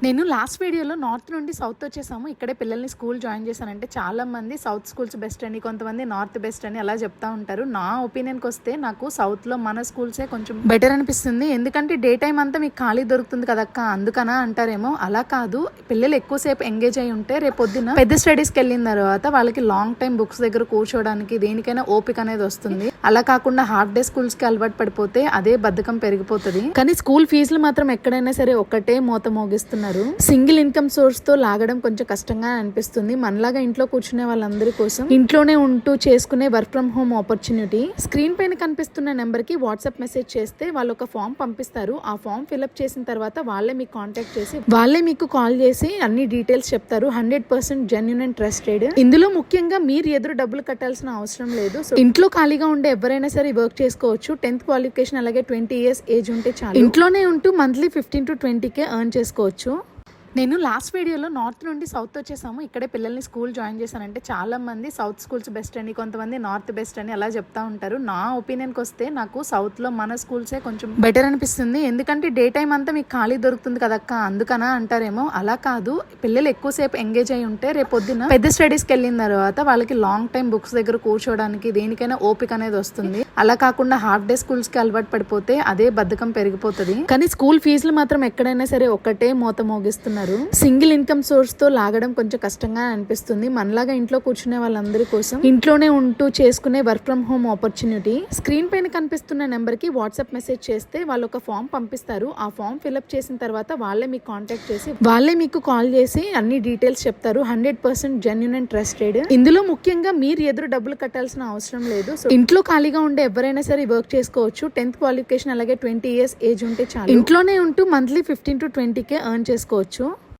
నేను లాస్ట్ వీడియోలో నార్త్ నుండి సౌత్ వచ్చేసాము. ఇక్కడే పిల్లల్ని స్కూల్ జాయిన్ చేశానంటే చాలా మంది సౌత్ స్కూల్స్ బెస్ట్ అని, కొంతమంది నార్త్ బెస్ట్ అని అలా చెప్తా ఉంటారు. నా ఒపీనియన్కి వస్తే నాకు సౌత్లో మన స్కూల్సే కొంచెం బెటర్ అనిపిస్తుంది. ఎందుకంటే డే టైం అంతా మీకు ఖాళీ దొరుకుతుంది కదక్క, అందుకనా అంటారేమో. అలా కాదు, పిల్లలు ఎక్కువసేపు ఎంగేజ్ అయి ఉంటే రేపు పొద్దున పెద్ద స్టడీస్కి వెళ్ళిన తర్వాత వాళ్ళకి లాంగ్ టైం బుక్స్ దగ్గర కూర్చోవడానికి దేనికైనా ఓపిక అనేది వస్తుంది. అలా కాకుండా హాఫ్ డే స్కూల్స్కి అలవాటు పడిపోతే అదే బద్ధకం పెరిగిపోతుంది. కానీ స్కూల్ ఫీజులు మాత్రం ఎక్కడైనా సరే ఒకటే మోత మోగిస్తున్నారు. సింగిల్ ఇన్కమ్ సోర్స్ తో లాగడం కొంచెం కష్టంగా అనిపిస్తుంది. మనలాగా ఇంట్లో కూర్చునే వాళ్ళందరి కోసం ఇంట్లోనే ఉంటూ చేసుకునే work from home opportunity. Screen పైన కనిపిస్తున్న నెంబర్ కి వాట్సాప్ మెసేజ్ చేస్తే వాళ్ళు ఒక ఫామ్ పంపిస్తారు. ఆ ఫామ్ ఫిల్అప్ చేసిన తర్వాత వాళ్ళే మీకు కాంటాక్ట్ చేసి వాళ్ళే మీకు కాల్ చేసి అన్ని డీటెయిల్స్ చెప్తారు. 100% జెన్యూన్ అండ్ ట్రస్టెడ్. ఇందులో ముఖ్యంగా మీరు ఎదురు డబ్బులు కట్టాల్సిన అవసరం లేదు. సో ఇంట్లో ఖాళీగా ఉండే ఎవరైనా సరే వర్క్ చేసుకోవచ్చు. 10th క్వాలిఫికేషన్ అలాగే 20 years ఏజ్ ఉంటే చాలు. ఇంట్లోనే ఉంటూ మంత్లీ 15 to 20K ఎర్న్ చేసుకోవచ్చు. నేను లాస్ట్ వీడియోలో నార్త్ నుండి సౌత్ వచ్చేసాము. ఇక్కడే పిల్లల్ని స్కూల్ జాయిన్ చేశానంటే చాలా మంది సౌత్ స్కూల్స్ బెస్ట్ అని, కొంతమంది నార్త్ బెస్ట్ అని అలా చెప్తా ఉంటారు. నా ఒపీనియన్కి వస్తే నాకు సౌత్లో మన స్కూల్సే కొంచెం బెటర్ అనిపిస్తుంది. ఎందుకంటే డే టైం అంతా మీకు ఖాళీ దొరుకుతుంది కదక్క, అందుకనా అంటారేమో. అలా కాదు, పిల్లలు ఎక్కువసేపు ఎంగేజ్ అయి ఉంటే రేపు పొద్దున పెద్ద స్టడీస్కి వెళ్ళిన తర్వాత వాళ్ళకి లాంగ్ టైం బుక్స్ దగ్గర కూర్చోవడానికి దేనికైనా ఓపిక అనేది వస్తుంది. అలా కాకుండా హాఫ్ డే స్కూల్స్కి అలవాటు పడిపోతే అదే బద్ధకం పెరిగిపోతుంది. కానీ స్కూల్ ఫీజులు మాత్రం ఎక్కడైనా సరే ఒకటే మోత మోగిస్తున్నారు. సింగిల్ ఇన్కమ్ సోర్స్ తో లాగడం కొంచెం కష్టంగా అనిపిస్తుంది. మనలాగా ఇంట్లో కూర్చునే వాళ్ళందరి కోసం ఇంట్లోనే ఉంటూ చేసుకునే work from home opportunity. Screen పైన కనిపిస్తున్న నెంబర్ కి వాట్సాప్ మెసేజ్ చేస్తే వాళ్ళు ఒక ఫామ్ పంపిస్తారు. ఆ ఫామ్ ఫిల్అప్ చేసిన తర్వాత వాళ్ళే మీకు కాంటాక్ట్ చేసి వాళ్ళే మీకు కాల్ చేసి అన్ని డీటెయిల్స్ చెప్తారు. 100% జెన్యూన్ అండ్ ట్రస్టెడ్. ఇందులో ముఖ్యంగా మీరు ఎదురు డబ్బులు కట్టాల్సిన అవసరం లేదు. సో ఇంట్లో ఖాళీగా ఉండే ఎవరైనా సరే వర్క్ చేసుకోవచ్చు. 10th క్వాలిఫికేషన్ అలాగే 20 years ఏజ్ ఉంటే చాలు. ఇంట్లోనే ఉంటూ మంత్లీ 15 to 20K ఎర్న్ చేసుకోవచ్చు.